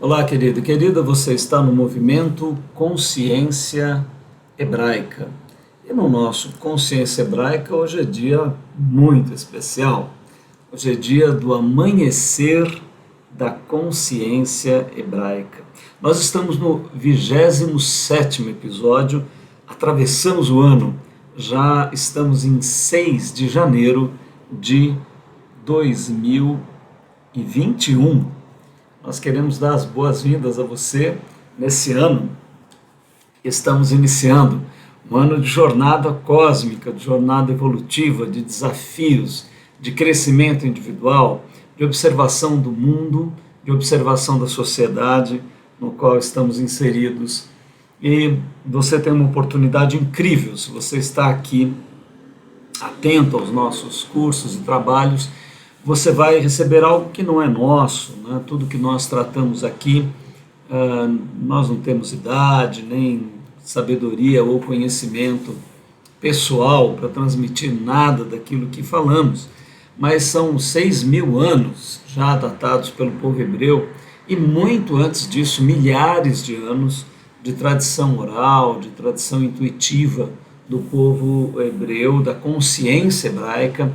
Olá, querido e querida, você está no movimento Consciência Hebraica. E no nosso Consciência Hebraica, hoje é dia muito especial. Hoje é dia do amanhecer da consciência hebraica. Nós estamos no 27º episódio, atravessamos o ano, já estamos em 6 de janeiro de 2021. Nós queremos dar as boas-vindas a você nesse ano. Estamos iniciando um ano de jornada cósmica, de jornada evolutiva, de desafios, de crescimento individual, de observação do mundo, de observação da sociedade no qual estamos inseridos. E você tem uma oportunidade incrível, se você está aqui atento aos nossos cursos e trabalhos, você vai receber algo que não é nosso, né? Tudo que nós tratamos aqui, nós não temos idade, nem sabedoria ou conhecimento pessoal para transmitir nada daquilo que falamos, mas são 6.000 anos já datados pelo povo hebreu e muito antes disso, milhares de anos de tradição oral, de tradição intuitiva do povo hebreu, da consciência hebraica,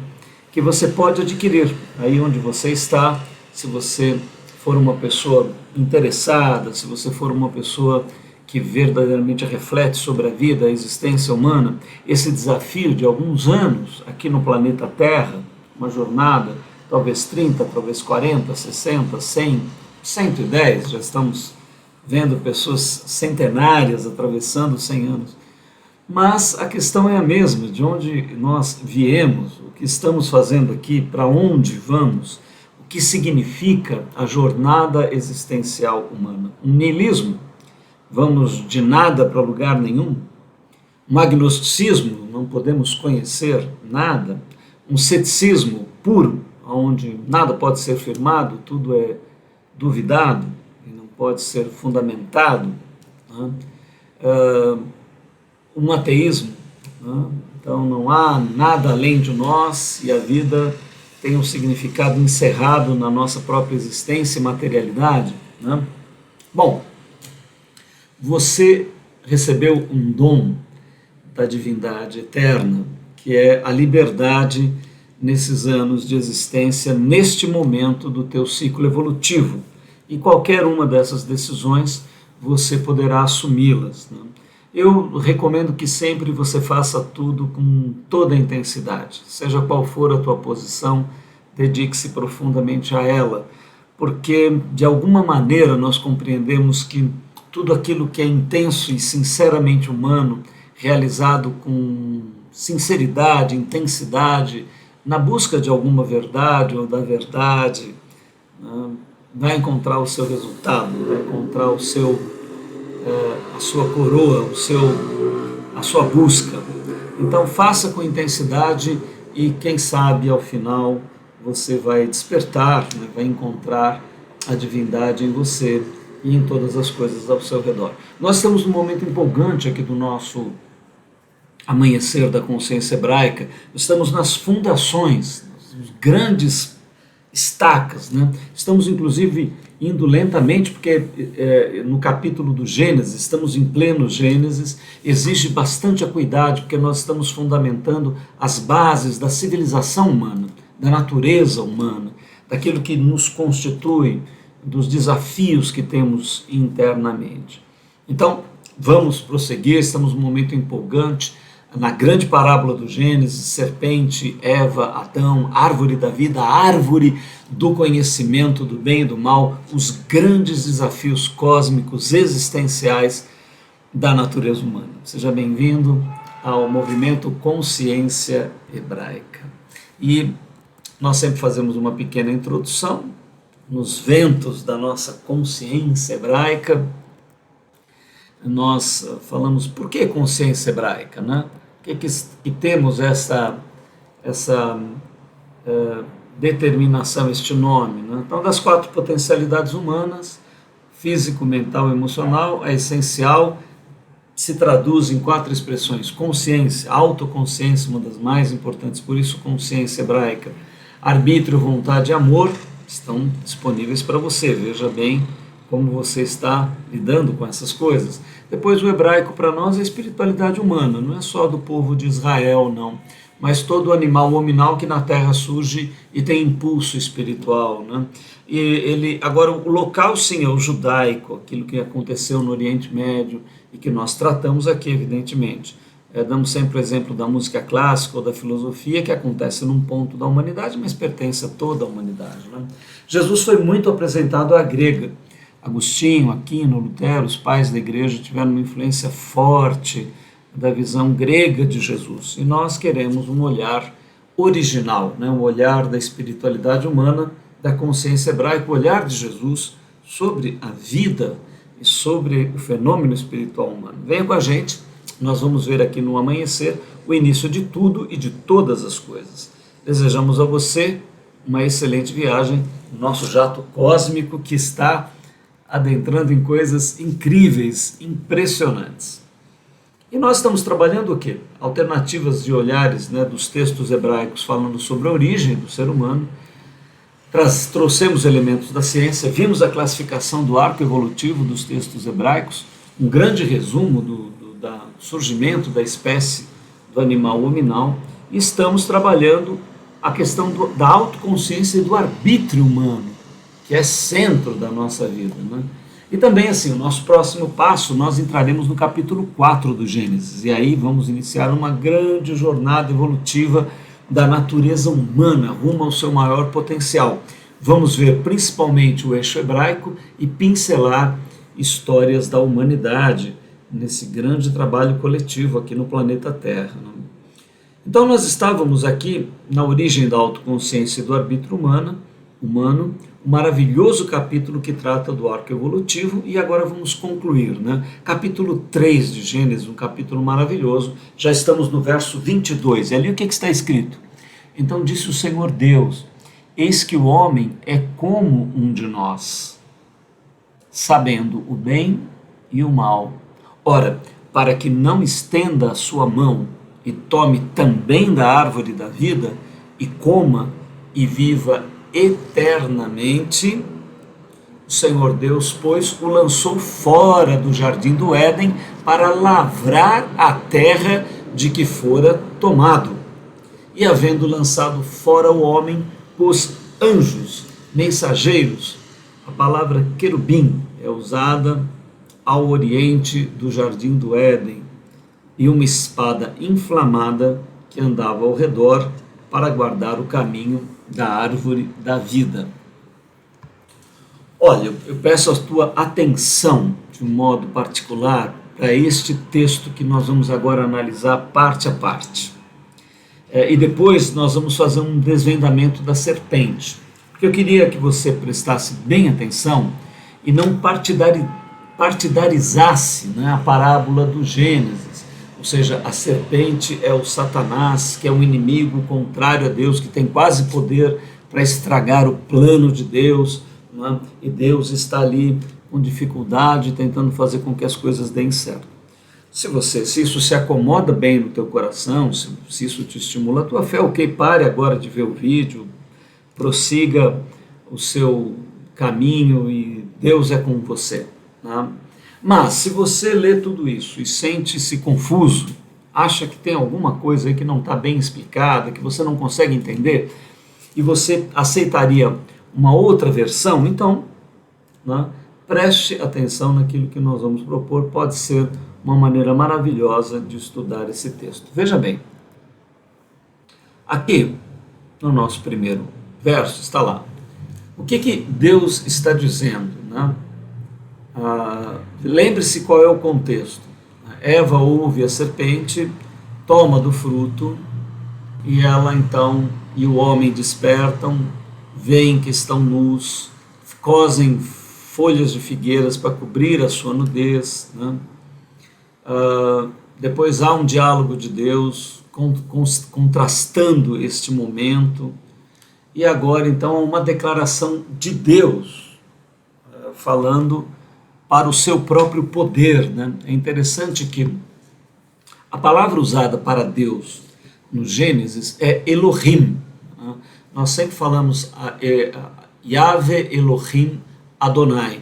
que você pode adquirir aí onde você está, se você for uma pessoa interessada, se você for uma pessoa que verdadeiramente reflete sobre a vida, a existência humana, esse desafio de alguns anos aqui no planeta Terra, uma jornada, talvez 30, talvez 40, 60, 100, 110, já estamos vendo pessoas centenárias atravessando 100 anos. Mas a questão é a mesma, de onde nós viemos, o que estamos fazendo aqui, para onde vamos, o que significa a jornada existencial humana. Um niilismo, vamos de nada para lugar nenhum. Um agnosticismo, não podemos conhecer nada. Um ceticismo puro, onde nada pode ser firmado, tudo é duvidado e não pode ser fundamentado, né? Um ateísmo, né? Então não há nada além de nós e a vida tem um significado encerrado na nossa própria existência e materialidade, né? Bom, você recebeu um dom da divindade eterna, que é a liberdade nesses anos de existência, neste momento do teu ciclo evolutivo. E qualquer uma dessas decisões você poderá assumi-las, né? Eu recomendo que sempre você faça tudo com toda a intensidade, seja qual for a tua posição, dedique-se profundamente a ela, porque de alguma maneira nós compreendemos que tudo aquilo que é intenso e sinceramente humano, realizado com sinceridade, intensidade, na busca de alguma verdade ou da verdade, né, vai encontrar o seu resultado, vai encontrar o seu a sua coroa, a sua busca. Então faça com intensidade e quem sabe ao final você vai despertar, né, vai encontrar a divindade em você e em todas as coisas ao seu redor. Nós estamos num momento empolgante aqui do nosso amanhecer da consciência hebraica, estamos nas fundações, nas grandes estacas, né? Estamos inclusive indo lentamente, porque no capítulo do Gênesis, estamos em pleno Gênesis, exige bastante acuidade, porque nós estamos fundamentando as bases da civilização humana, da natureza humana, daquilo que nos constitui, dos desafios que temos internamente. Então, vamos prosseguir, estamos num momento empolgante, na grande parábola do Gênesis, serpente, Eva, Adão, árvore da vida, árvore do conhecimento do bem e do mal, os grandes desafios cósmicos, existenciais da natureza humana. Seja bem-vindo ao movimento Consciência Hebraica. E nós sempre fazemos uma pequena introdução nos ventos da nossa consciência hebraica. Nós falamos por que consciência hebraica, né? Por que temos essa determinação, este nome, né? Então, das 4 potencialidades humanas, físico, mental e emocional, a essencial se traduz em 4 expressões: consciência, autoconsciência, uma das mais importantes, por isso consciência hebraica, arbítrio, vontade e amor, estão disponíveis para você, veja bem como você está lidando com essas coisas. Depois, o hebraico para nós é a espiritualidade humana, não é só do povo de Israel, não, mas todo animal hominal que na terra surge e tem impulso espiritual, né? E agora, o local, sim, é o judaico, aquilo que aconteceu no Oriente Médio e que nós tratamos aqui, evidentemente. Damos sempre o exemplo da música clássica ou da filosofia, que acontece num ponto da humanidade, mas pertence a toda a humanidade, né? Jesus foi muito apresentado à grega. Agostinho, Aquino, Lutero, os pais da igreja tiveram uma influência forte da visão grega de Jesus. E nós queremos um olhar original, né? Um olhar da espiritualidade humana, da consciência hebraica, o olhar de Jesus sobre a vida e sobre o fenômeno espiritual humano. Venha com a gente, nós vamos ver aqui no amanhecer o início de tudo e de todas as coisas. Desejamos a você uma excelente viagem no nosso jato cósmico que está adentrando em coisas incríveis, impressionantes. E nós estamos trabalhando o quê? Alternativas de olhares, né, dos textos hebraicos falando sobre a origem do ser humano. Trouxemos elementos da ciência, vimos a classificação do arco evolutivo dos textos hebraicos, um grande resumo do surgimento da espécie do animal hominal, e estamos trabalhando a questão da autoconsciência e do arbítrio humano, que é centro da nossa vida, né? E também, assim, o nosso próximo passo, nós entraremos no capítulo 4 do Gênesis, e aí vamos iniciar uma grande jornada evolutiva da natureza humana rumo ao seu maior potencial. Vamos ver principalmente o eixo hebraico e pincelar histórias da humanidade nesse grande trabalho coletivo aqui no planeta Terra, né? Então nós estávamos aqui na origem da autoconsciência e do arbítrio humano, um maravilhoso capítulo que trata do arco evolutivo, e agora vamos concluir, né? Capítulo 3 de Gênesis, um capítulo maravilhoso, já estamos no verso 22, e ali o que está escrito? Então disse o Senhor Deus, eis que o homem é como um de nós, sabendo o bem e o mal. Ora, para que não estenda a sua mão e tome também da árvore da vida, e coma e viva eternamente, o Senhor Deus, pois, o lançou fora do jardim do Éden para lavrar a terra de que fora tomado. E havendo lançado fora o homem, pôs anjos, mensageiros. A palavra querubim é usada ao oriente do jardim do Éden, e uma espada inflamada que andava ao redor para guardar o caminho da árvore da vida. Olha, eu peço a tua atenção de um modo particular para este texto que nós vamos agora analisar parte a parte. E depois nós vamos fazer um desvendamento da serpente, porque eu queria que você prestasse bem atenção e não partidarizasse, né, a parábola do Gênesis. Ou seja, a serpente é o Satanás, que é um inimigo contrário a Deus, que tem quase poder para estragar o plano de Deus, né? E Deus está ali com dificuldade, tentando fazer com que as coisas deem certo. Se isso se acomoda bem no teu coração, se isso te estimula a tua fé, ok, pare agora de ver o vídeo, prossiga o seu caminho e Deus é com você, né? Mas, se você lê tudo isso e sente-se confuso, acha que tem alguma coisa aí que não está bem explicada, que você não consegue entender, e você aceitaria uma outra versão, então, né, preste atenção naquilo que nós vamos propor, pode ser uma maneira maravilhosa de estudar esse texto. Veja bem, aqui, no nosso primeiro verso, está lá, o que Deus está dizendo, né? Lembre-se qual é o contexto. Eva ouve a serpente, toma do fruto, e ela então e o homem despertam, veem que estão nus, cosem folhas de figueiras para cobrir a sua nudez, né? Depois há um diálogo de Deus contrastando este momento, e agora então uma declaração de Deus falando para o seu próprio poder, né? É interessante que a palavra usada para Deus no Gênesis é Elohim, né? Nós sempre falamos Yahvé Elohim Adonai,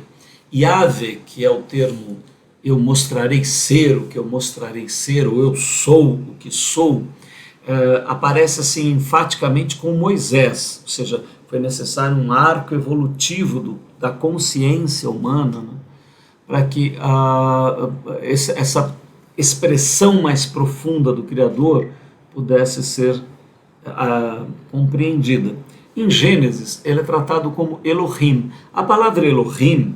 Yahvé, que é o termo eu mostrarei ser o que eu mostrarei ser, ou eu sou o que sou, aparece assim enfaticamente com Moisés, ou seja, foi necessário um arco evolutivo da consciência humana, né, para que essa expressão mais profunda do Criador pudesse ser compreendida. Em Gênesis, ele é tratado como Elohim. A palavra Elohim,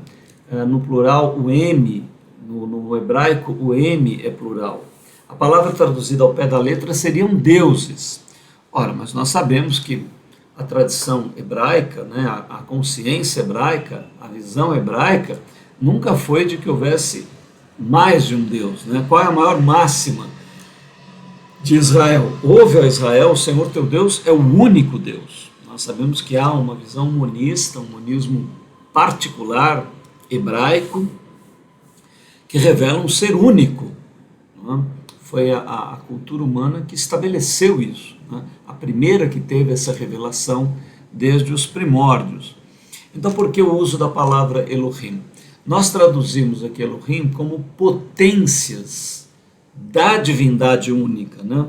no plural, o M, no hebraico, o M é plural. A palavra traduzida ao pé da letra seriam deuses. Ora, mas nós sabemos que a tradição hebraica, né, a consciência hebraica, a visão hebraica, nunca foi de que houvesse mais de um Deus. Né? Qual é a maior máxima de Israel? Ouve, ó Israel, o Senhor teu Deus é o único Deus. Nós sabemos que há uma visão monista, um monismo particular hebraico, que revela um ser único. Não é? Foi a cultura humana que estabeleceu isso, né? A primeira que teve essa revelação desde os primórdios. Então, por que o uso da palavra Elohim? Nós traduzimos aqui Elohim como potências da divindade única, né?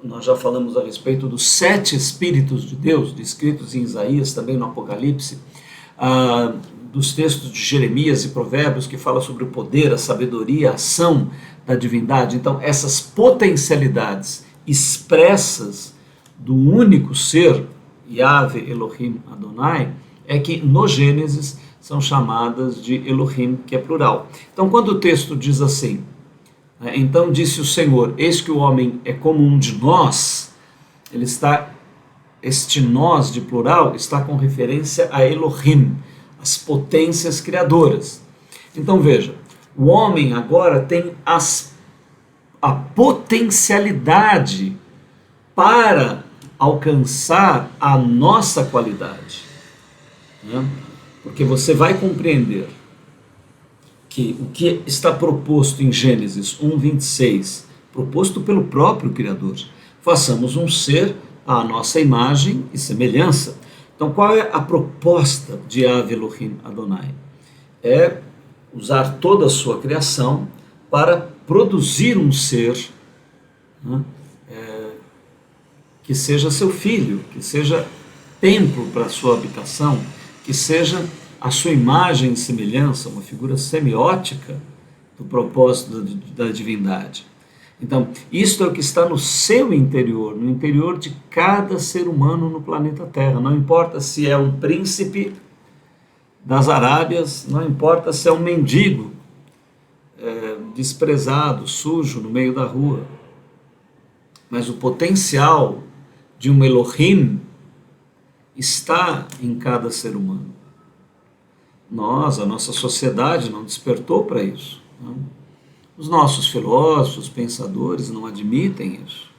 Nós já falamos a respeito dos 7 Espíritos de Deus, descritos em Isaías, também no Apocalipse, dos textos de Jeremias e Provérbios, que fala sobre o poder, a sabedoria, a ação da divindade. Então, essas potencialidades expressas do único ser, Yahvé, Elohim, Adonai, é que no Gênesis são chamadas de Elohim, que é plural. Então, quando o texto diz assim, então disse o Senhor, eis que o homem é como um de nós, este nós de plural está com referência a Elohim, as potências criadoras. Então veja, o homem agora tem a potencialidade para alcançar a nossa qualidade. Né? Porque você vai compreender que o que está proposto em Gênesis 1:26, proposto pelo próprio Criador, façamos um ser à nossa imagem e semelhança. Então, qual é a proposta de Yahvé Elohim Adonai? É usar toda a sua criação para produzir um ser, né, que seja seu filho, que seja templo para a sua habitação, que seja a sua imagem e semelhança, uma figura semiótica do propósito da divindade. Então, isto é o que está no seu interior, no interior de cada ser humano no planeta Terra. Não importa se é um príncipe das Arábias, não importa se é um mendigo desprezado, sujo, no meio da rua. Mas o potencial de um Elohim está em cada ser humano. A nossa sociedade não despertou para isso. Não? Os nossos filósofos, pensadores não admitem isso.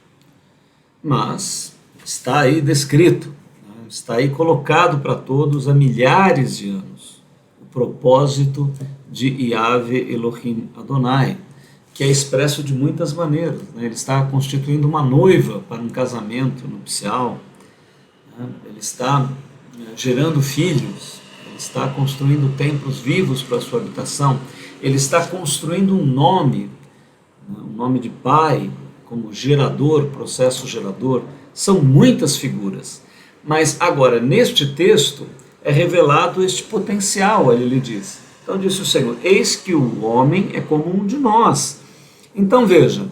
Mas está aí descrito, né? Está aí colocado para todos há milhares de anos o propósito de Yahvé Elohim Adonai, que é expresso de muitas maneiras. Né? Ele está constituindo uma noiva para um casamento nupcial, né? Ele está gerando filhos, ele está construindo templos vivos para a sua habitação, ele está construindo um nome de pai, como gerador, processo gerador. São muitas figuras. Mas agora, neste texto, é revelado este potencial, ele diz. Então disse o Senhor, eis que o homem é como um de nós. Então veja,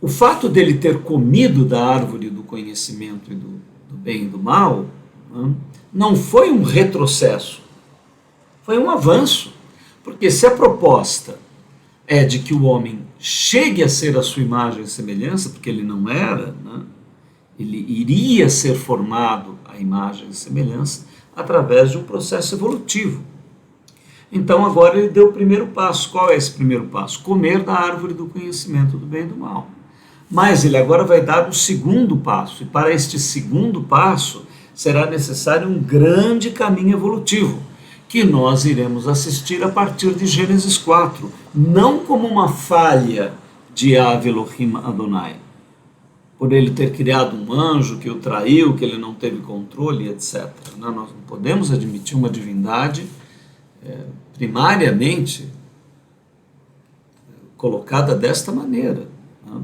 o fato dele ter comido da árvore do conhecimento e do bem e do mal, não foi um retrocesso, foi um avanço. Porque se a proposta é de que o homem chegue a ser a sua imagem e semelhança, porque ele não era, né? Ele iria ser formado à imagem e semelhança através de um processo evolutivo. Então agora ele deu o primeiro passo. Qual é esse primeiro passo? Comer da árvore do conhecimento do bem e do mal. Mas ele agora vai dar o segundo passo, e para este segundo passo será necessário um grande caminho evolutivo, que nós iremos assistir a partir de Gênesis 4, não como uma falha de Yahvé Elohim Adonai, por ele ter criado um anjo que o traiu, que ele não teve controle, etc. Nós não podemos admitir uma divindade primariamente colocada desta maneira. Né?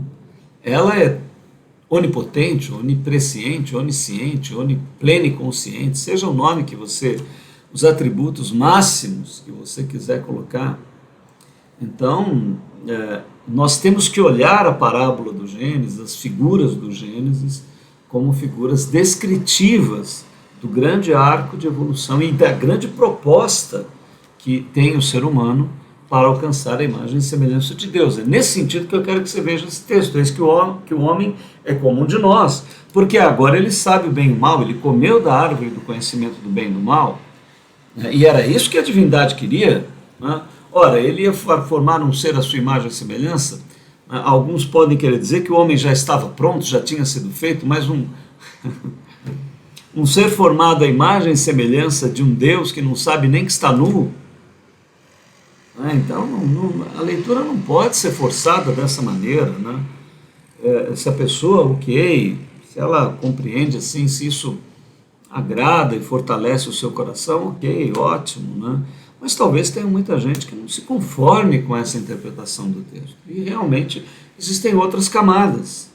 Ela é onipotente, onipresciente, onisciente, pleninconsciente, seja o nome que você, os atributos máximos que você quiser colocar. Então, nós temos que olhar a parábola do Gênesis, as figuras do Gênesis, como figuras descritivas do grande arco de evolução e da grande proposta que tem o ser humano para alcançar a imagem e semelhança de Deus. É nesse sentido que eu quero que você veja esse texto. É isso que o homem é como um de nós, porque agora ele sabe o bem e o mal, ele comeu da árvore do conhecimento do bem e do mal, né? E era isso que a divindade queria, né? Ora, ele ia formar um ser à sua imagem e semelhança. Alguns podem querer dizer que o homem já estava pronto, já tinha sido feito, mas um ser formado à imagem e semelhança de um Deus que não sabe nem que está nu. Então, a leitura não pode ser forçada dessa maneira, né? Se a pessoa, se ela compreende assim, se isso agrada e fortalece o seu coração, ótimo, né? Mas talvez tenha muita gente que não se conforme com essa interpretação do texto. E realmente existem outras camadas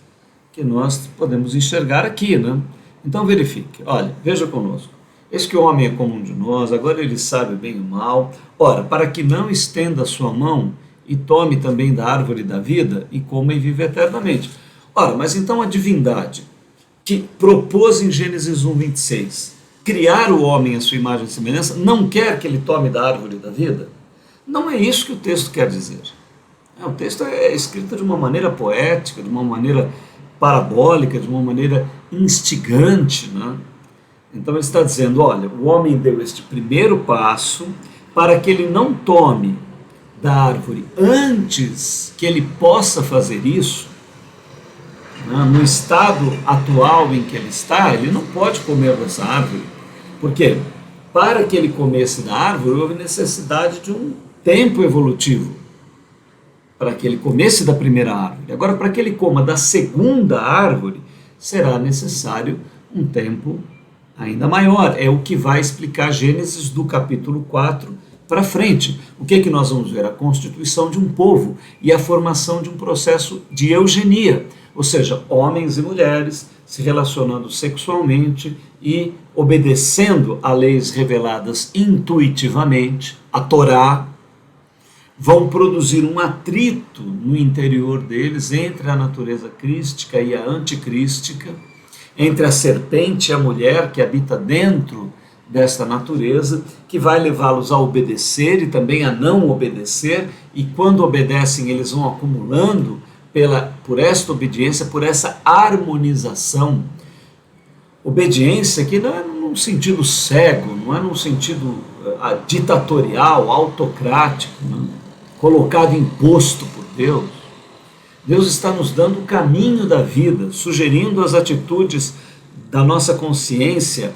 que nós podemos enxergar aqui, né? Então verifique, olha, veja conosco. Eis que o homem é como um de nós, agora ele sabe o bem e o mal. Ora, para que não estenda a sua mão e tome também da árvore da vida e coma e vive eternamente. Ora, mas então a divindade que propôs em Gênesis 1:26 criar o homem à sua imagem e semelhança, não quer que ele tome da árvore da vida? Não é isso que o texto quer dizer. O texto é escrito de uma maneira poética, de uma maneira parabólica, de uma maneira instigante, né? Então ele está dizendo, olha, o homem deu este primeiro passo para que ele não tome da árvore antes que ele possa fazer isso. No estado atual em que ele está, ele não pode comer dessa árvore. Por quê? Para que ele comesse da árvore, houve necessidade de um tempo evolutivo para que ele comesse da primeira árvore. Agora, para que ele coma da segunda árvore, será necessário um tempo ainda maior. É o que vai explicar Gênesis do capítulo 4 para frente. O que é que nós vamos ver? A constituição de um povo e a formação de um processo de eugenia, ou seja, homens e mulheres se relacionando sexualmente e obedecendo a leis reveladas intuitivamente, a Torá, vão produzir um atrito no interior deles entre a natureza crística e a anticrística, entre a serpente e a mulher que habita dentro desta natureza, que vai levá-los a obedecer e também a não obedecer, e quando obedecem eles vão acumulando por esta obediência, por essa harmonização. Obediência que não é num sentido cego, não é num sentido ditatorial, autocrático, colocado imposto por Deus. Deus está nos dando o caminho da vida, sugerindo as atitudes da nossa consciência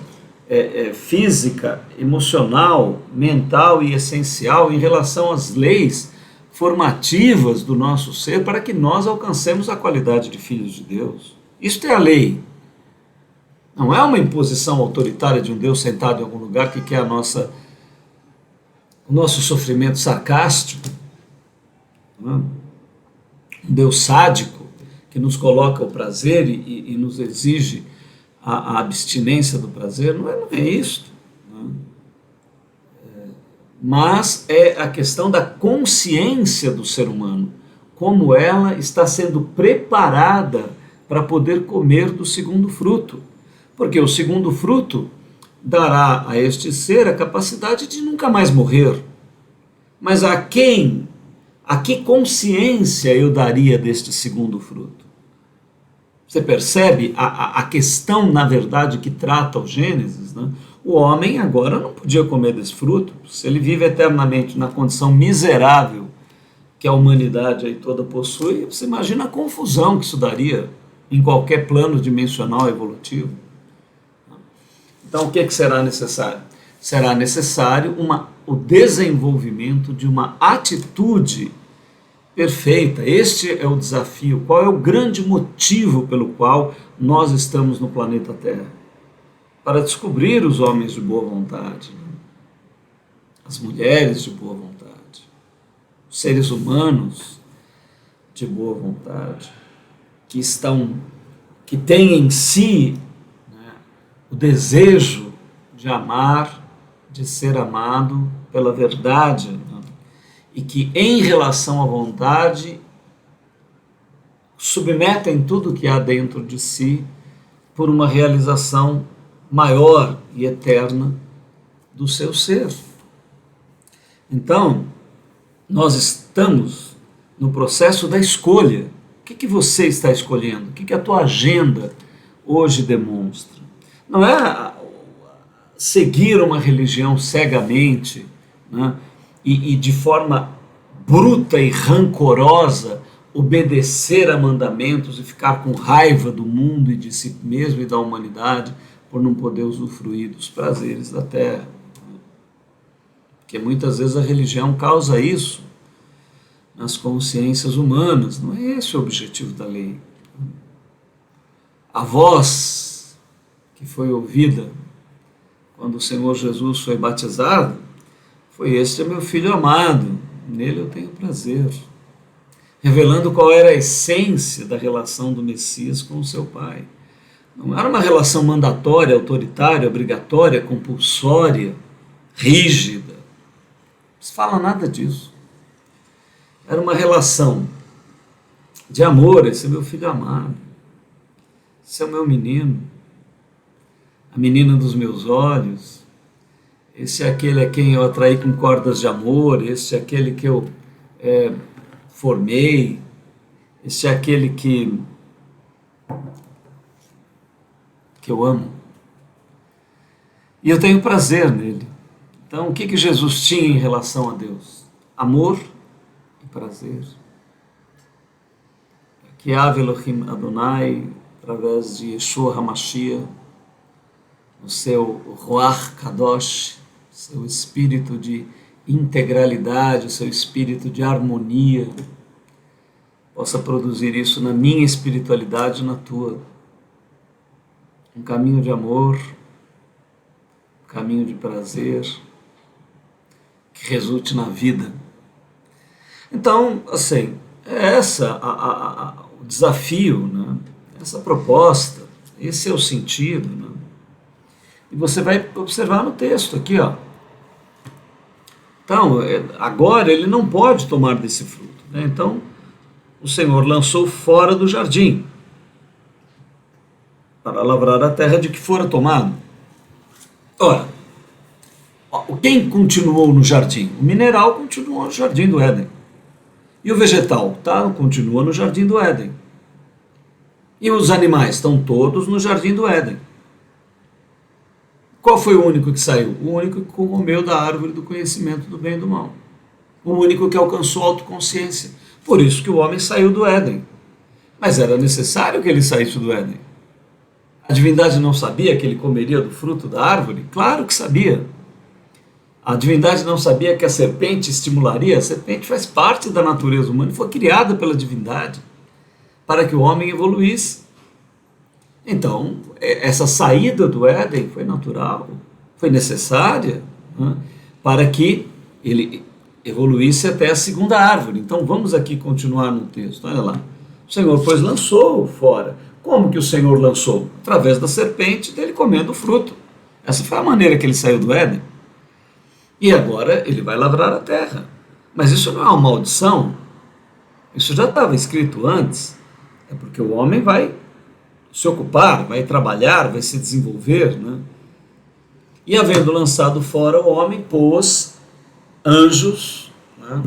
física, emocional, mental e essencial em relação às leis formativas do nosso ser para que nós alcancemos a qualidade de filhos de Deus. Isto é a lei. Não é uma imposição autoritária de um Deus sentado em algum lugar que quer o nosso sofrimento sarcástico. Um Deus sádico que nos coloca o prazer e nos exige a abstinência do prazer. Não é isso. Mas é a questão da consciência do ser humano, como ela está sendo preparada para poder comer do segundo fruto. Porque o segundo fruto dará a este ser a capacidade de nunca mais morrer. Mas a que consciência eu daria deste segundo fruto? Você percebe a questão, na verdade, que trata o Gênesis, né? O homem agora não podia comer desse fruto. Se ele vive eternamente na condição miserável que a humanidade aí toda possui, você imagina a confusão que isso daria em qualquer plano dimensional evolutivo. Então, o que será necessário? Será necessário o desenvolvimento de uma atitude perfeita. Este é o desafio. Qual é o grande motivo pelo qual nós estamos no planeta Terra? Para descobrir os homens de boa vontade. as mulheres de boa vontade, os seres humanos de boa vontade, que têm em si, né, o desejo de amar, de ser amado pela verdade, né, e que em relação à vontade submetem tudo que há dentro de si por uma realização maior e eterna do seu ser. Então, nós estamos no processo da escolha. O que você está escolhendo? O que a tua agenda hoje demonstra? Não é seguir uma religião cegamente, né, e de forma bruta e rancorosa obedecer a mandamentos e ficar com raiva do mundo e de si mesmo e da humanidade por não poder usufruir dos prazeres da terra. Porque muitas vezes a religião causa isso nas consciências humanas. Não é esse o objetivo da lei. A voz que foi ouvida quando o Senhor Jesus foi batizado foi: "Este é meu filho amado, nele eu tenho prazer", revelando qual era a essência da relação do Messias com o seu Pai. Não era uma relação mandatória, autoritária, obrigatória, compulsória, rígida. Não se fala nada disso. Era uma relação de amor. Esse é meu filho amado, esse é o meu menino, a menina dos meus olhos, esse é aquele a quem eu atraí com cordas de amor, esse é aquele que eu formei, esse é aquele que eu amo. E eu tenho prazer nele. Então, o que Jesus tinha em relação a Deus? Amor e prazer. Que Ave Elohim Adonai, através de Yeshua HaMashiach, o seu Ruach Kadosh, seu espírito de integralidade, o seu espírito de harmonia, possa produzir isso na minha espiritualidade e na tua. Um caminho de amor, um caminho de prazer, que resulte na vida. Então, assim, é o desafio, né? Essa proposta, esse é o sentido, né? E você vai observar no texto aqui, ó. Então, agora ele não pode tomar desse fruto, né? Então, o Senhor lançou fora do jardim para lavrar a terra de que fora tomado. Ora, quem continuou no jardim? O mineral continuou no jardim do Éden. E o vegetal continua no jardim do Éden. E os animais estão todos no jardim do Éden. Qual foi o único que saiu? O único que comeu da árvore do conhecimento do bem e do mal. O único que alcançou autoconsciência. Por isso que o homem saiu do Éden. Mas era necessário que ele saísse do Éden. A divindade não sabia que ele comeria do fruto da árvore? Claro que sabia. A divindade não sabia que a serpente estimularia? A serpente faz parte da natureza humana e foi criada pela divindade para que o homem evoluísse. Então, essa saída do Éden foi natural, foi necessária, né, para que ele evoluísse até a segunda árvore. Então, vamos aqui continuar no texto. Olha lá. O Senhor, pois, lançou fora. Como que o Senhor lançou? Através da serpente, dele comendo o fruto. Essa foi a maneira que ele saiu do Éden. E agora ele vai lavrar a terra. Mas isso não é uma maldição. Isso já estava escrito antes. É porque o homem vai se ocupar, vai trabalhar, vai se desenvolver, né? E havendo lançado fora o homem, pôs anjos, né?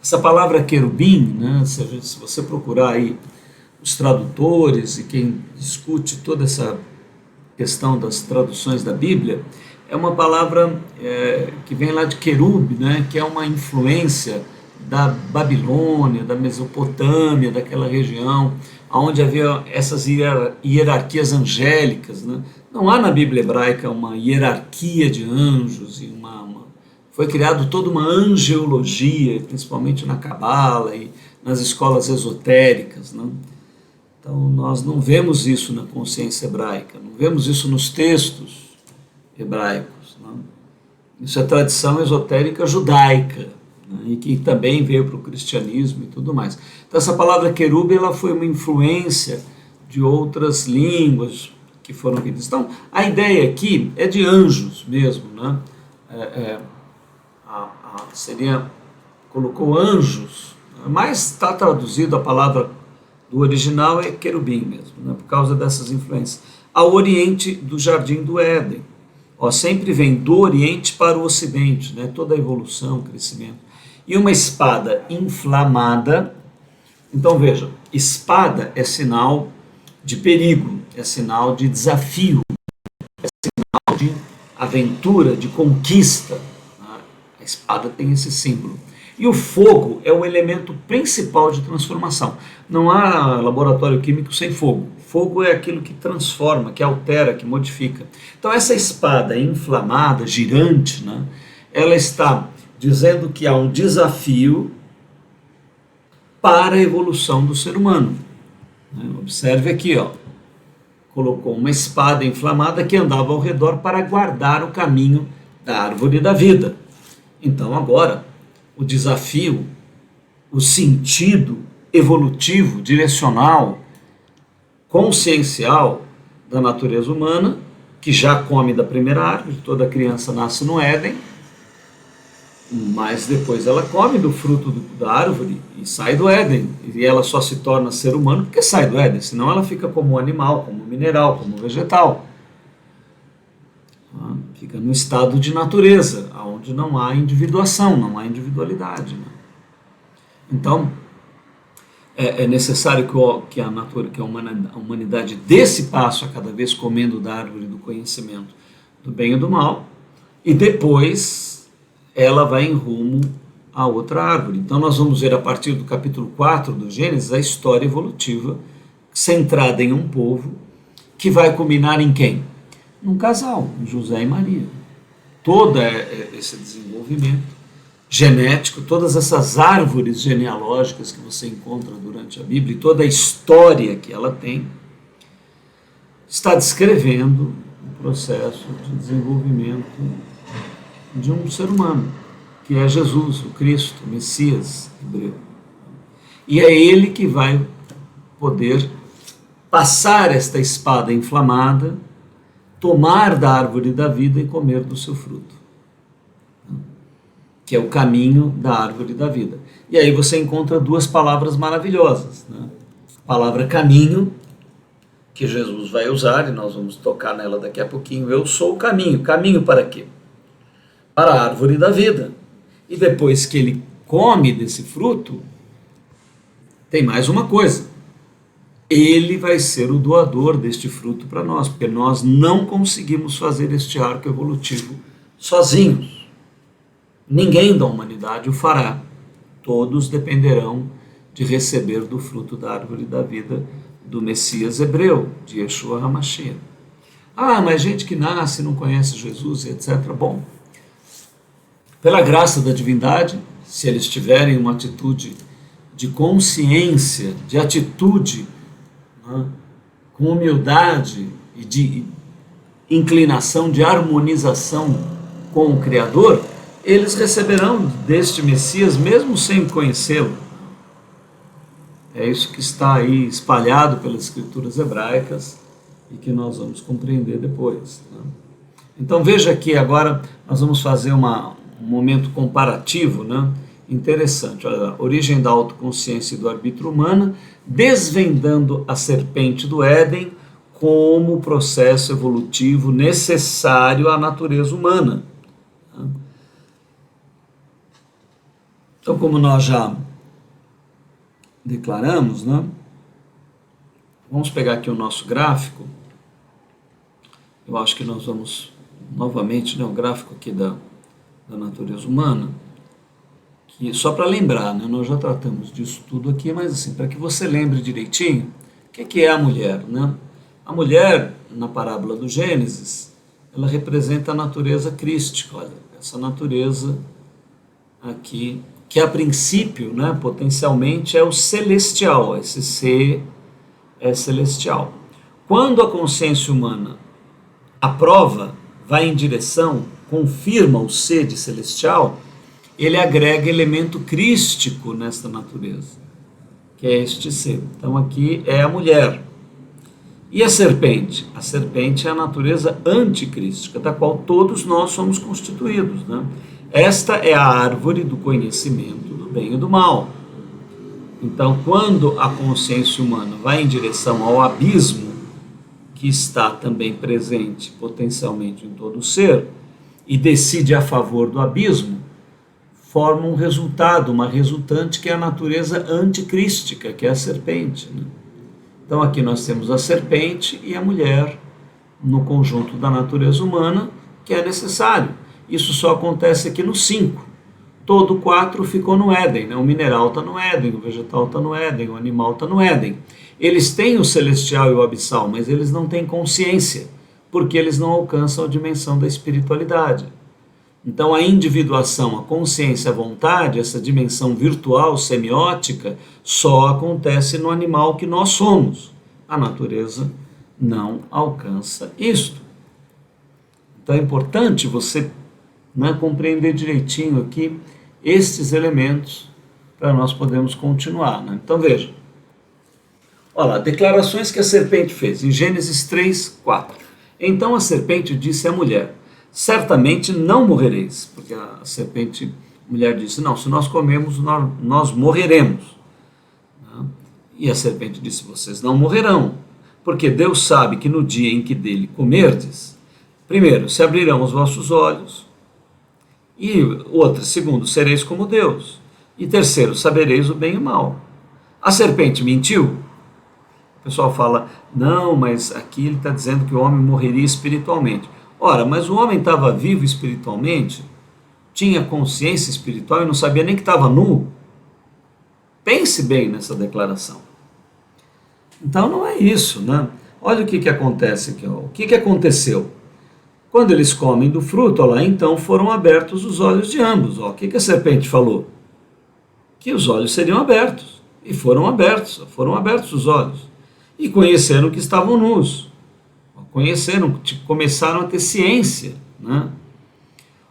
Essa palavra querubim, né? Se você procurar aí os tradutores e quem discute toda essa questão das traduções da Bíblia, é uma palavra que vem lá de querub, né? Que é uma influência da Babilônia, da Mesopotâmia, daquela região, onde havia essas hierarquias angélicas, né? Não há na Bíblia hebraica uma hierarquia de anjos, foi criado toda uma angeologia, principalmente na Cabala e nas escolas esotéricas, né? Então nós não vemos isso na consciência hebraica, não vemos isso nos textos hebraicos, né? Isso é tradição esotérica judaica, né, e que também veio para o cristianismo e tudo mais. Então essa palavra querube, ela foi uma influência de outras línguas que foram vindas. Então a ideia aqui é de anjos mesmo, né? Seria, colocou anjos, mas está traduzido, a palavra do original é querubim mesmo, né, por causa dessas influências. Ao oriente do Jardim do Éden. Ó, sempre vem do oriente para o ocidente, né, toda a evolução, crescimento. E uma espada inflamada. Então veja, espada é sinal de perigo, é sinal de desafio, é sinal de aventura, de conquista. A espada tem esse símbolo. E o fogo é o elemento principal de transformação. Não há laboratório químico sem fogo. Fogo é aquilo que transforma, que altera, que modifica. Então essa espada inflamada, girante, né, ela está dizendo que há um desafio para a evolução do ser humano. Observe aqui, ó, colocou uma espada inflamada que andava ao redor para guardar o caminho da árvore da vida. Então agora, o desafio, o sentido evolutivo, direcional, consciencial da natureza humana, que já come da primeira árvore, toda criança nasce no Éden, mas depois ela come do fruto da árvore e sai do Éden, e ela só se torna ser humano porque sai do Éden, senão ela fica como animal, como mineral, como vegetal. Fica no estado de natureza, onde não há individuação, não há individualidade. Né? Então, é necessário que a humanidade dê esse passo a cada vez comendo da árvore do conhecimento do bem e do mal, e depois ela vai em rumo a outra árvore. Então nós vamos ver a partir do capítulo 4 do Gênesis a história evolutiva centrada em um povo que vai culminar em quem? Num casal, em José e Maria. Todo esse desenvolvimento genético, todas essas árvores genealógicas que você encontra durante a Bíblia e toda a história que ela tem, está descrevendo o processo de desenvolvimento de um ser humano, que é Jesus, o Cristo, o Messias hebreu. E é ele que vai poder passar esta espada inflamada, tomar da árvore da vida e comer do seu fruto, que é o caminho da árvore da vida. E aí você encontra duas palavras maravilhosas, né? A palavra caminho, que Jesus vai usar, e nós vamos tocar nela daqui a pouquinho. Eu sou o caminho. Caminho para quê? Para a árvore da vida. E depois que ele come desse fruto, tem mais uma coisa. Ele vai ser o doador deste fruto para nós, porque nós não conseguimos fazer este arco evolutivo sozinhos. Ninguém da humanidade o fará. Todos dependerão de receber do fruto da árvore da vida do Messias hebreu, de Yeshua HaMashiach. Mas gente que nasce, não conhece Jesus, etc. Bom, pela graça da divindade, se eles tiverem uma atitude de consciência, de atitude, né, com humildade e de inclinação, de harmonização com o Criador, eles receberão deste Messias, mesmo sem conhecê-lo. É isso que está aí espalhado pelas escrituras hebraicas e que nós vamos compreender depois. Né? Então veja aqui agora, nós vamos fazer um momento comparativo, né? Interessante. Olha, origem da autoconsciência e do arbítrio humano, desvendando a serpente do Éden como processo evolutivo necessário à natureza humana. Então, como nós já declaramos, né? Vamos pegar aqui o nosso gráfico. Eu acho que nós vamos novamente, né, o gráfico aqui da natureza humana, que só para lembrar, né, nós já tratamos disso tudo aqui, mas assim, para que você lembre direitinho, o que é a mulher, né? A mulher, na parábola do Gênesis, ela representa a natureza crística, olha, essa natureza aqui, que a princípio, né, potencialmente é o celestial, esse ser é celestial. Quando a consciência humana aprova, vai em direção confirma o sede celestial, ele agrega elemento crístico nesta natureza, que é este ser. Então aqui é a mulher. E a serpente? A serpente é a natureza anticrística, da qual todos nós somos constituídos, né? Esta é a árvore do conhecimento do bem e do mal. Então, quando a consciência humana vai em direção ao abismo, que está também presente potencialmente em todo o ser, e decide a favor do abismo, forma um resultado, uma resultante, que é a natureza anticrística, que é a serpente, né? Então aqui nós temos a serpente e a mulher no conjunto da natureza humana, que é necessário. Isso só acontece aqui no 5. Todo 4 ficou no Éden, né? O mineral está no Éden, o vegetal está no Éden, o animal está no Éden. Eles têm o celestial e o abissal, mas eles não têm consciência, porque eles não alcançam a dimensão da espiritualidade. Então a individuação, a consciência, a vontade, essa dimensão virtual, semiótica, só acontece no animal que nós somos. A natureza não alcança isto. Então é importante você, né, compreender direitinho aqui estes elementos para nós podermos continuar, né? Então veja, olha lá, declarações que a serpente fez em Gênesis 3, 4. Então a serpente disse à mulher: certamente não morrereis, porque a serpente, a mulher disse, não, se nós comemos, nós morreremos. E a serpente disse, vocês não morrerão, porque Deus sabe que no dia em que dele comerdes, primeiro, se abrirão os vossos olhos, e outra, segundo, sereis como Deus, e terceiro, sabereis o bem e o mal. A serpente mentiu? O pessoal fala, não, mas aqui ele está dizendo que o homem morreria espiritualmente. Ora, mas o homem estava vivo espiritualmente, tinha consciência espiritual e não sabia nem que estava nu. Pense bem nessa declaração. Então não é isso, né? Olha o que acontece aqui. Ó. O que aconteceu? Quando eles comem do fruto, ó lá, então foram abertos os olhos de ambos. Ó. O que a serpente falou? Que os olhos seriam abertos. E foram abertos os olhos. E conheceram que estavam nus. Conheceram, começaram a ter ciência, né?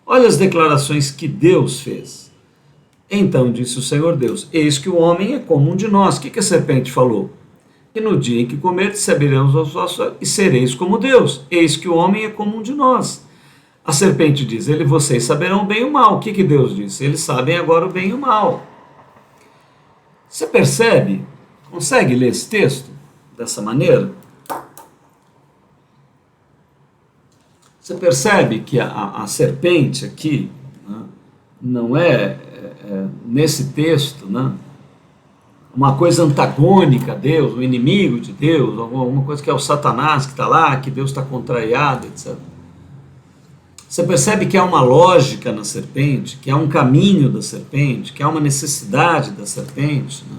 Olha as declarações que Deus fez. Então disse o Senhor Deus, eis que o homem é como um de nós. O que a serpente falou? Que no dia em que comerdes, saberemos os vossos olhos e sereis como Deus. Eis que o homem é como um de nós. A serpente diz, vocês saberão o bem e o mal. O que Deus disse? Eles sabem agora o bem e o mal. Você percebe? Consegue ler esse texto dessa maneira? Você percebe que a serpente aqui, né, não nesse texto, né, uma coisa antagônica a Deus, o inimigo de Deus, alguma coisa que é o Satanás que está lá, que Deus está contrariado, etc. Você percebe que há uma lógica na serpente, que há um caminho da serpente, que há uma necessidade da serpente, né?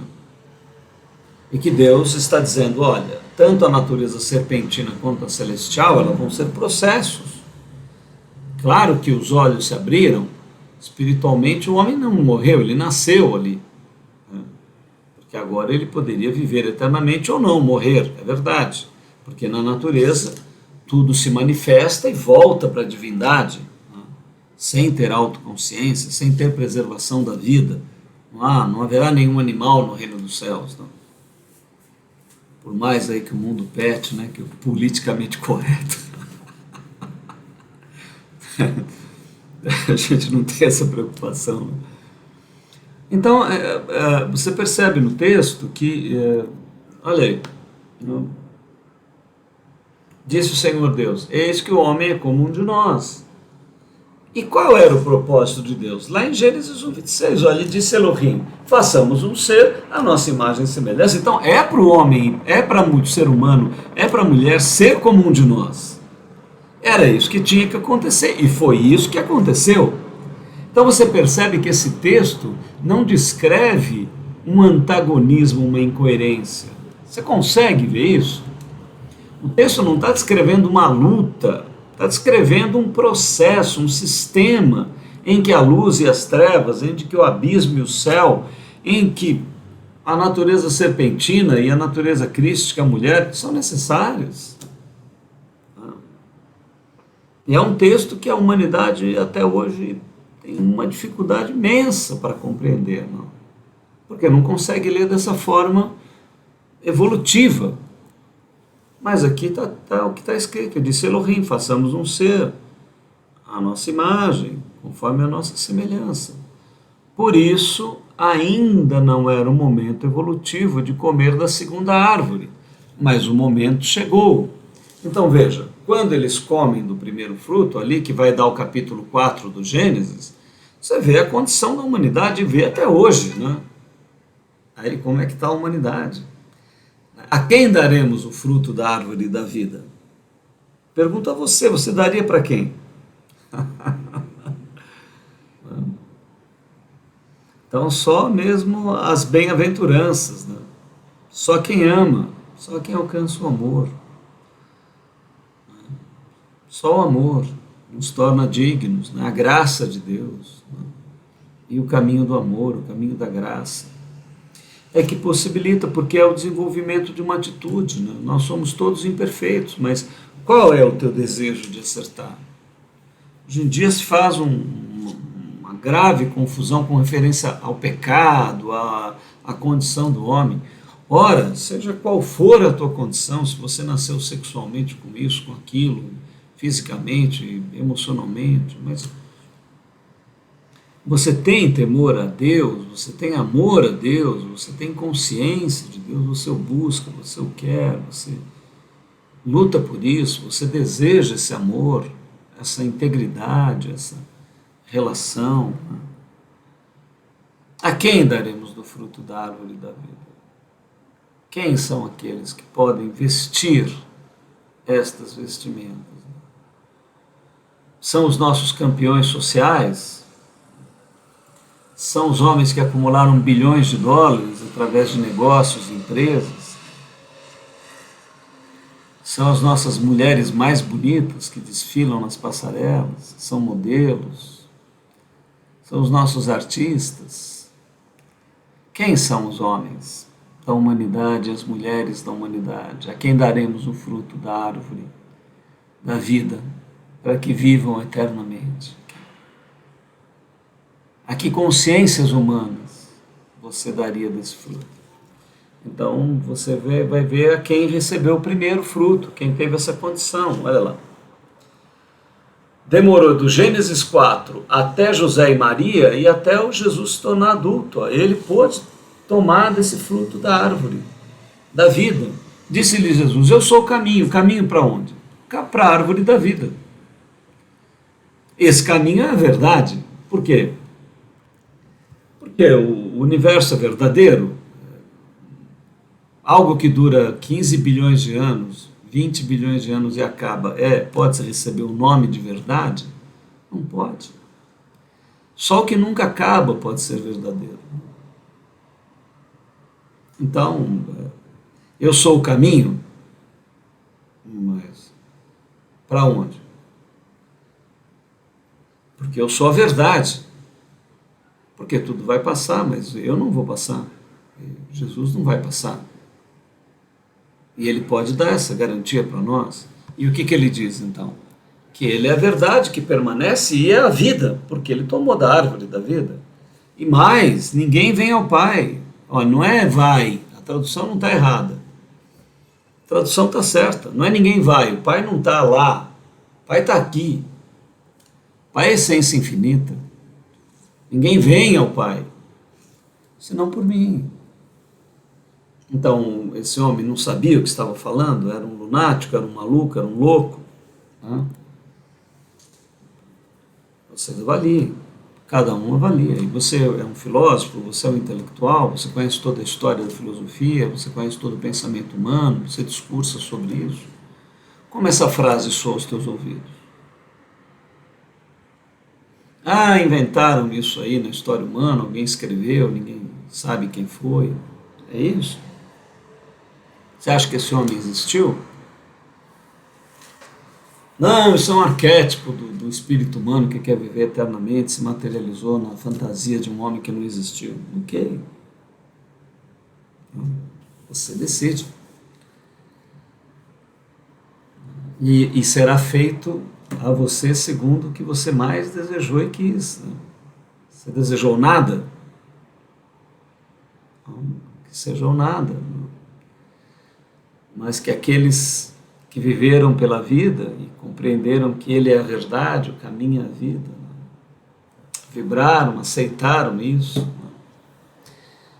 E que Deus está dizendo, olha, tanto a natureza serpentina quanto a celestial, elas vão ser processos. Claro que os olhos se abriram, espiritualmente o homem não morreu, ele nasceu ali. Né? Porque agora ele poderia viver eternamente ou não, morrer, é verdade. Porque na natureza tudo se manifesta e volta para a divindade, né? Sem ter autoconsciência, sem ter preservação da vida. Não haverá nenhum animal no reino dos céus. Não. Por mais aí que o mundo pete, né, que é politicamente correto. A gente não tem essa preocupação. Né? Então, você percebe no texto que, olha aí, disse o Senhor Deus, eis que o homem é como um de nós. E qual era o propósito de Deus? Lá em Gênesis 1:26, olha, disse Elohim, façamos um ser à nossa imagem e semelhança. Então, é para o homem, é para o ser humano, é para a mulher ser como um de nós. Era isso que tinha que acontecer, e foi isso que aconteceu. Então você percebe que esse texto não descreve um antagonismo, uma incoerência. Você consegue ver isso? O texto não está descrevendo uma luta, está descrevendo um processo, um sistema em que a luz e as trevas, em que o abismo e o céu, em que a natureza serpentina e a natureza crística, a mulher, são necessários. E é um texto que a humanidade até hoje tem uma dificuldade imensa para compreender, não? Porque não consegue ler dessa forma evolutiva. Mas aqui está o que está escrito, disse Elohim, façamos um ser, a nossa imagem, conforme a nossa semelhança. Por isso, ainda não era o momento evolutivo de comer da segunda árvore, mas o momento chegou. Então veja, quando eles comem do primeiro fruto, ali que vai dar o capítulo 4 do Gênesis, você vê a condição da humanidade e vê até hoje, né? Aí como é que está a humanidade? A quem daremos o fruto da árvore da vida? Pergunto a você, você daria para quem? Então só mesmo as bem-aventuranças, né? Só quem ama, só quem alcança o amor. Só o amor nos torna dignos, né? A graça de Deus, né? E o caminho do amor, o caminho da graça, é que possibilita, porque é o desenvolvimento de uma atitude, né? Nós somos todos imperfeitos, mas qual é o teu desejo de acertar? Hoje em dia se faz uma grave confusão com referência ao pecado, à condição do homem. Ora, seja qual for a tua condição, se você nasceu sexualmente com isso, com aquilo, fisicamente, emocionalmente, mas você tem temor a Deus, você tem amor a Deus, você tem consciência de Deus, você o busca, você o quer, você luta por isso, você deseja esse amor, essa integridade, essa relação. Né? A quem daremos do fruto da árvore da vida? Quem são aqueles que podem vestir estas vestimentas? São os nossos campeões sociais? São os homens que acumularam bilhões de dólares através de negócios e empresas? São as nossas mulheres mais bonitas que desfilam nas passarelas? São modelos? São os nossos artistas? Quem são os homens da humanidade, as mulheres da humanidade? A quem daremos o fruto da árvore da vida para que vivam eternamente? A que consciências humanas você daria desse fruto? Então você vai ver a quem recebeu o primeiro fruto, quem teve essa condição. Olha lá. Demorou do Gênesis 4 até José e Maria e até o Jesus se tornar adulto. Ele pôde tomar desse fruto da árvore, da vida. Disse-lhe Jesus, eu sou o caminho. Caminho para onde? Para a árvore da vida. Esse caminho é a verdade. Por quê? Porque o universo é verdadeiro. Algo que dura 15 bilhões de anos, 20 bilhões de anos e acaba, pode-se receber o nome de verdade? Não pode. Só o que nunca acaba pode ser verdadeiro. Então, eu sou o caminho, mas para onde? Porque eu sou a verdade. Porque tudo vai passar, mas eu não vou passar. Jesus não vai passar. E ele pode dar essa garantia para nós. E o que ele diz então? Que ele é a verdade que permanece e é a vida, porque ele tomou da árvore da vida. E mais, ninguém vem ao Pai. Olha, não é vai, a tradução não está errada. A tradução está certa, não é ninguém vai, o Pai não está lá, o Pai está aqui. O Pai é essência infinita. Ninguém vem ao Pai, senão por mim. Então, esse homem não sabia o que estava falando, era um lunático, era um maluco, era um louco. Né? Vocês avaliem, cada um avalia. E você é um filósofo, você é um intelectual, você conhece toda a história da filosofia, você conhece todo o pensamento humano, você discursa sobre isso. Como essa frase soa aos teus ouvidos? Ah, inventaram isso aí na história humana, alguém escreveu, ninguém sabe quem foi. É isso? Você acha que esse homem existiu? Não, isso é um arquétipo do espírito humano que quer viver eternamente, se materializou na fantasia de um homem que não existiu. Ok. Você decide. E será feito a você segundo o que você mais desejou e quis. Né? Você desejou nada? Não, que seja o nada. Mas que aqueles que viveram pela vida e compreenderam que Ele é a verdade, o caminho e a vida, né? Vibraram, aceitaram isso, né?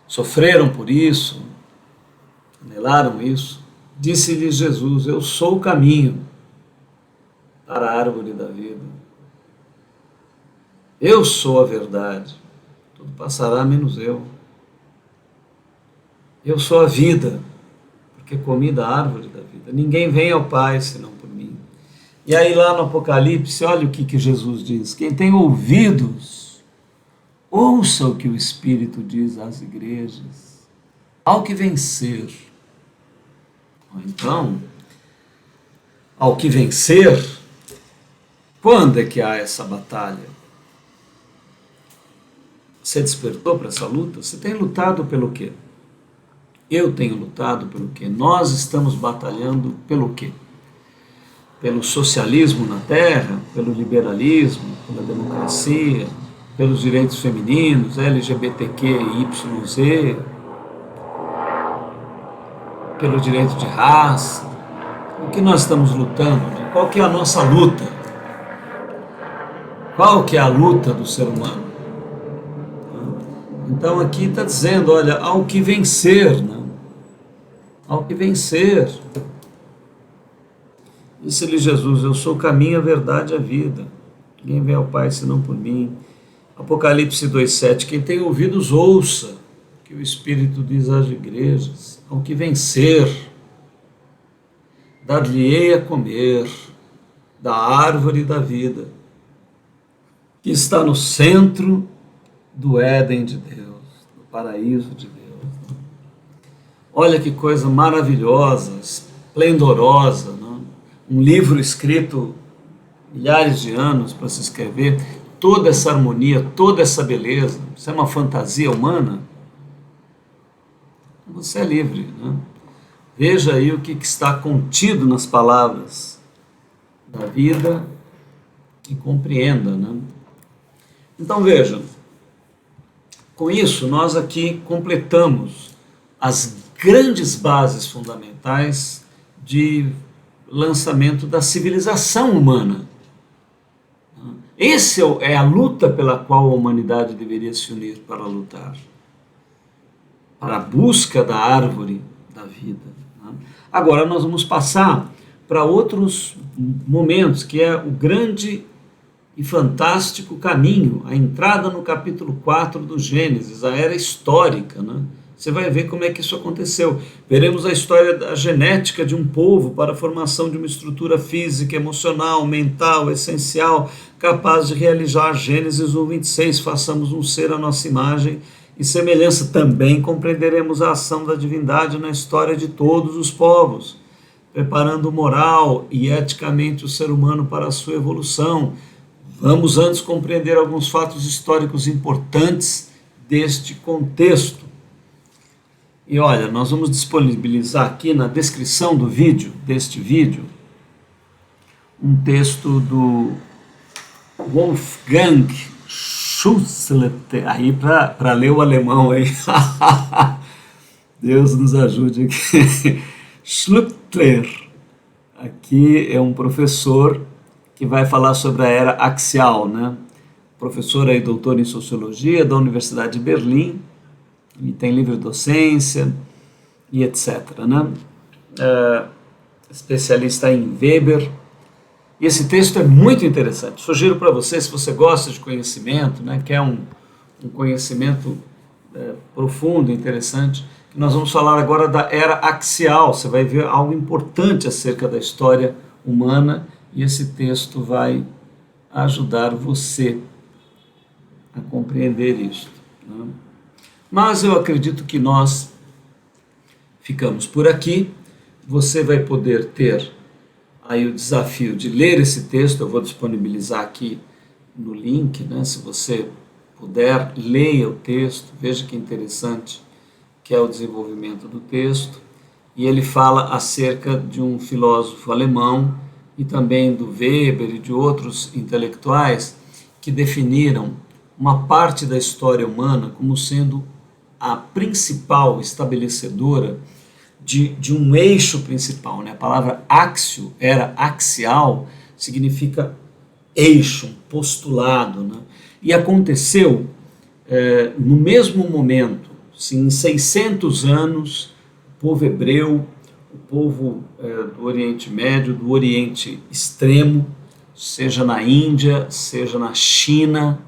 Sofreram por isso, anelaram isso. Disse-lhes Jesus: eu sou o caminho para a árvore da vida. Eu sou a verdade. Tudo passará menos eu. Eu sou a vida, porque comi da árvore da vida. Ninguém vem ao Pai senão por mim. E aí lá no Apocalipse, olha o que Jesus diz: quem tem ouvidos, ouça o que o Espírito diz às igrejas. Ao que vencer. Então, ao que vencer, quando é que há essa batalha? Você despertou para essa luta? Você tem lutado pelo quê? Eu tenho lutado pelo quê? Nós estamos batalhando pelo quê? Pelo socialismo na Terra, pelo liberalismo, pela democracia, pelos direitos femininos, LGBTQIYZ, pelo direito de raça. O que nós estamos lutando? Qual que é a nossa luta? Qual que é a luta do ser humano? Então aqui está dizendo, olha, ao que vencer, né? Ao que vencer. Disse-lhe Jesus: eu sou o caminho, a verdade e a vida. Ninguém vem ao Pai senão por mim. Apocalipse 2,7. Quem tem ouvidos, ouça que o Espírito diz às igrejas. Ao que vencer, dar-lhe-ei a comer da árvore da vida, que está no centro do Éden de Deus, do paraíso de Deus. Olha que coisa maravilhosa, esplendorosa, não? Um livro escrito milhares de anos para se escrever, toda essa harmonia, toda essa beleza. Isso é uma fantasia humana? Você é livre, né? Veja aí o que está contido nas palavras da vida e compreenda, né? Então veja, com isso nós aqui completamos as grandes bases fundamentais de lançamento da civilização humana. Essa é a luta pela qual a humanidade deveria se unir para lutar, para a busca da árvore da vida. Agora nós vamos passar para outros momentos, que é o grande e fantástico caminho, a entrada no capítulo 4 do Gênesis, a era histórica, né? Você vai ver como é que isso aconteceu. Veremos a história da genética de um povo para a formação de uma estrutura física, emocional, mental, essencial, capaz de realizar Gênesis 1:26, façamos um ser à nossa imagem e semelhança. Também compreenderemos a ação da divindade na história de todos os povos, preparando moral e eticamente o ser humano para a sua evolução. Vamos antes compreender alguns fatos históricos importantes deste contexto. E olha, nós vamos disponibilizar aqui na descrição do vídeo, deste vídeo, um texto do Wolfgang Schüssler, aí para ler o alemão aí. Deus nos ajude aqui. Schüssler, aqui é um professor que vai falar sobre a era axial, né? Professor aí, doutor em sociologia da Universidade de Berlim, e tem livre docência e etc, né? Especialista em Weber. E esse texto é muito interessante. Sugiro para você, se você gosta de conhecimento, né, quer um conhecimento profundo, interessante, que nós vamos falar agora da era axial. Você vai ver algo importante acerca da história humana e esse texto vai ajudar você a compreender isso, né? Mas eu acredito que nós ficamos por aqui. Você vai poder ter aí o desafio de ler esse texto. Eu vou disponibilizar aqui no link, né? Se você puder, leia o texto, veja que interessante que é o desenvolvimento do texto. E ele fala acerca de um filósofo alemão e também do Weber e de outros intelectuais que definiram uma parte da história humana como sendo a principal estabelecedora de um eixo principal, né? A palavra axio era axial, significa eixo, um postulado, né? E aconteceu no mesmo momento, assim, em 600 anos, o povo hebreu, o povo do Oriente Médio, do Oriente Extremo, seja na Índia, seja na China,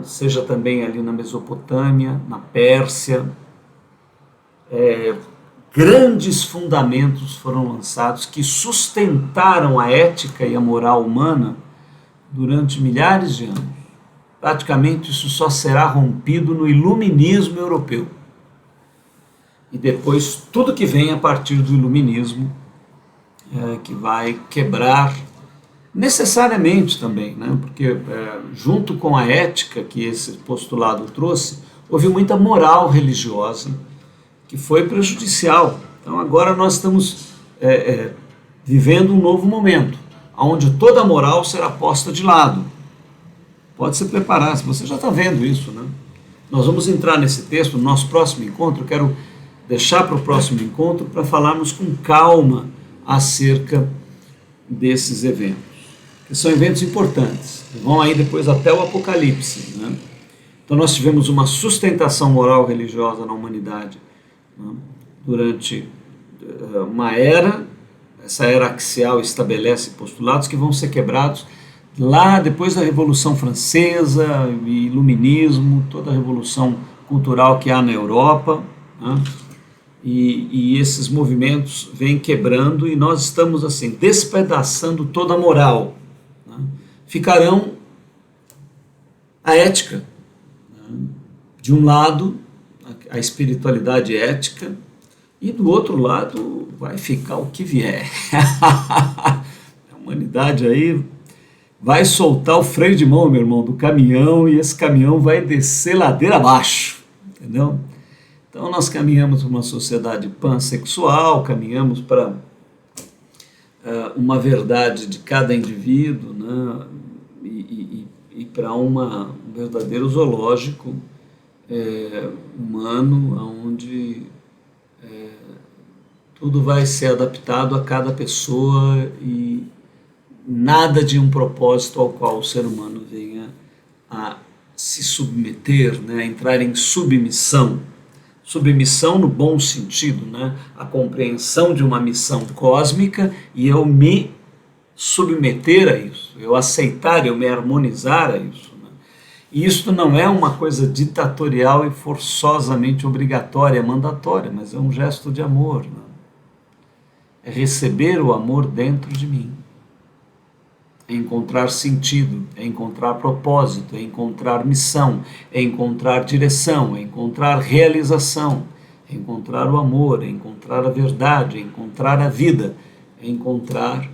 seja também ali na Mesopotâmia, na Pérsia, grandes fundamentos foram lançados que sustentaram a ética e a moral humana durante milhares de anos. Praticamente isso só será rompido no iluminismo europeu. E depois tudo que vem a partir do iluminismo que vai quebrar necessariamente também, né? Porque junto com a ética que esse postulado trouxe, houve muita moral religiosa que foi prejudicial. Então agora nós estamos vivendo um novo momento, onde toda a moral será posta de lado. Pode se preparar, se você já está vendo isso, né? Nós vamos entrar nesse texto no nosso próximo encontro. Eu quero deixar para o próximo encontro para falarmos com calma acerca desses eventos, que são eventos importantes, que vão aí depois até o Apocalipse, né? Então nós tivemos uma sustentação moral religiosa na humanidade, né? Durante uma era, essa era axial estabelece postulados que vão ser quebrados lá depois da Revolução Francesa, Iluminismo, toda a revolução cultural que há na Europa, né? E esses movimentos vêm quebrando e nós estamos assim despedaçando toda a moral, né? Ficarão a ética, né? De um lado a espiritualidade ética e do outro lado vai ficar o que vier. A humanidade aí vai soltar o freio de mão, meu irmão, do caminhão, e esse caminhão vai descer ladeira abaixo, entendeu? Então nós caminhamos para uma sociedade pansexual, caminhamos para uma verdade de cada indivíduo, né? E para um verdadeiro zoológico humano, onde tudo vai ser adaptado a cada pessoa e nada de um propósito ao qual o ser humano venha a se submeter, né, a entrar em submissão. Submissão no bom sentido, né, a compreensão de uma missão cósmica e eu me submeter a isso, eu aceitar, eu me harmonizar a isso. Né. E isso não é uma coisa ditatorial e forçosamente obrigatória, mandatória, mas é um gesto de amor. Né. É receber o amor dentro de mim. É encontrar sentido, é encontrar propósito, é encontrar missão, é encontrar direção, é encontrar realização, é encontrar o amor, é encontrar a verdade, é encontrar a vida, é encontrar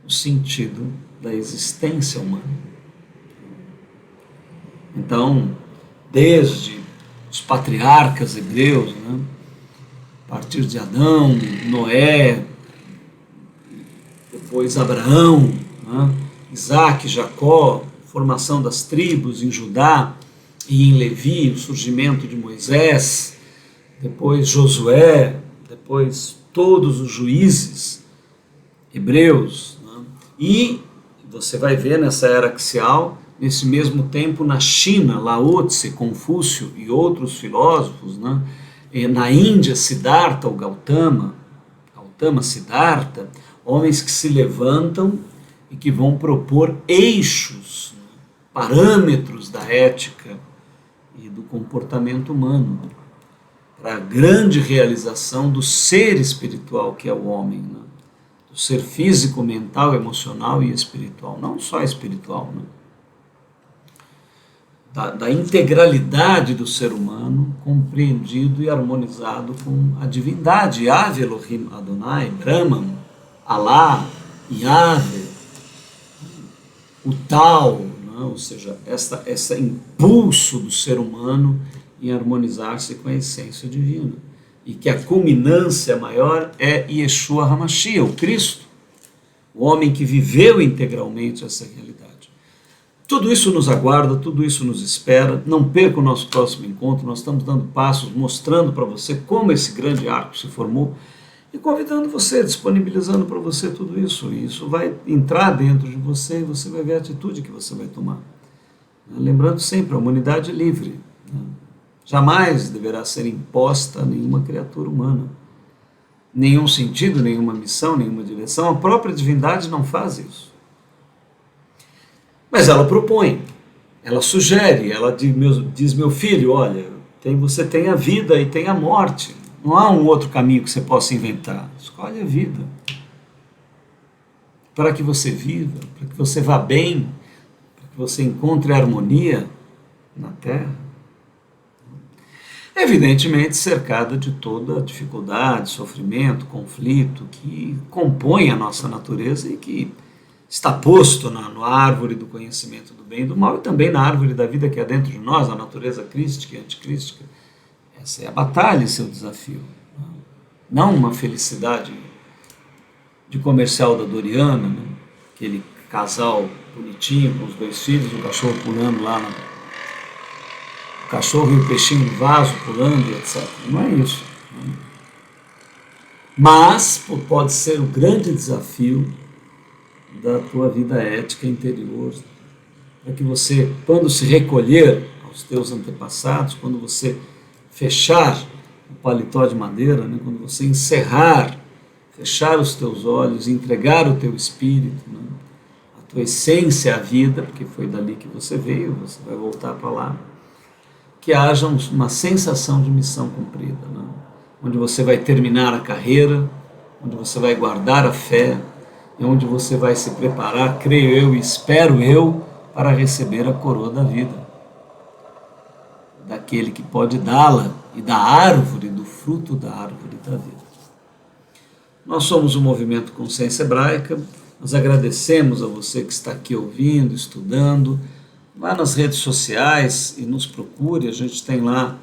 o sentido da existência humana. Então, desde os patriarcas hebreus, né, a partir de Adão, Noé, depois Abraão, né, Isaac, Jacó, formação das tribos em Judá e em Levi, o surgimento de Moisés, depois Josué, depois todos os juízes hebreus, né? E você vai ver nessa era axial, nesse mesmo tempo na China, Lao Tse, Confúcio e outros filósofos, né? E na Índia, Siddhartha, o Gautama Siddhartha, homens que se levantam e que vão propor eixos, né, parâmetros da ética e do comportamento humano para a grande realização do ser espiritual que é o homem, né, do ser físico, mental, emocional e espiritual, não só espiritual, né, da integralidade do ser humano compreendido e harmonizado com a divindade, Yahvé Elohim Adonai, Brahman, Alá, Yahvé, o tal, né? Ou seja, esse impulso do ser humano em harmonizar-se com a essência divina. E que a culminância maior é Yeshua HaMashiach, o Cristo, o homem que viveu integralmente essa realidade. Tudo isso nos aguarda, tudo isso nos espera. Não perca o nosso próximo encontro. Nós estamos dando passos, mostrando para você como esse grande arco se formou e convidando você, disponibilizando para você tudo isso. E isso vai entrar dentro de você e você vai ver a atitude que você vai tomar. Lembrando sempre, a humanidade é livre. Jamais deverá ser imposta a nenhuma criatura humana. Nenhum sentido, nenhuma missão, nenhuma direção. A própria divindade não faz isso. Mas ela propõe, ela sugere, ela diz, meu filho, olha, você tem a vida e tem a morte. Não há um outro caminho que você possa inventar. Escolhe a vida. Para que você viva, para que você vá bem, para que você encontre harmonia na Terra. Evidentemente cercada de toda dificuldade, sofrimento, conflito que compõe a nossa natureza e que está posto na árvore do conhecimento do bem e do mal e também na árvore da vida que é dentro de nós, a natureza crística e anticrística. Essa é a batalha e seu desafio. Não uma felicidade de comercial da Doriana, né? Aquele casal bonitinho com os 2 filhos, o cachorro pulando lá, o cachorro e o peixinho no vaso pulando, etc. Não é isso. Né? Mas pode ser o grande desafio da tua vida ética interior, para que você, quando se recolher aos teus antepassados, quando você fechar o paletó de madeira, né, quando você fechar os teus olhos, entregar o teu espírito, né, a tua essência à vida, porque foi dali que você veio, você vai voltar para lá, que haja uma sensação de missão cumprida, né, onde você vai terminar a carreira, onde você vai guardar a fé, e onde você vai se preparar, creio eu e espero eu, para receber a coroa da vida, daquele que pode dá-la e da árvore, do fruto da árvore da vida. Nós somos o Movimento Consciência Hebraica, nós agradecemos a você que está aqui ouvindo, estudando, vá nas redes sociais e nos procure, a gente tem lá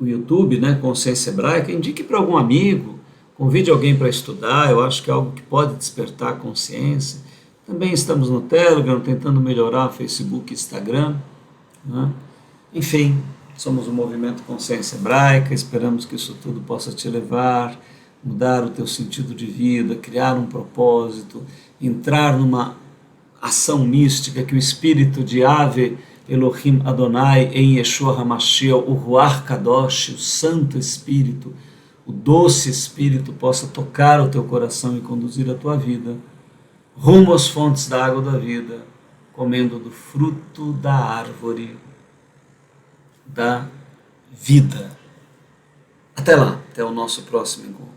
o YouTube, né, Consciência Hebraica, indique para algum amigo, convide alguém para estudar, eu acho que é algo que pode despertar a consciência. Também estamos no Telegram, tentando melhorar o Facebook e Instagram. Né? Enfim, somos o Movimento Consciência Hebraica, esperamos que isso tudo possa te levar, mudar o teu sentido de vida, criar um propósito, entrar numa ação mística que o Espírito de Ave Elohim Adonai em Yeshua HaMashiach, o Ruach Kadosh, o Santo Espírito, o doce Espírito possa tocar o teu coração e conduzir a tua vida rumo às fontes da água da vida, comendo do fruto da árvore da vida. Até lá, até o nosso próximo encontro.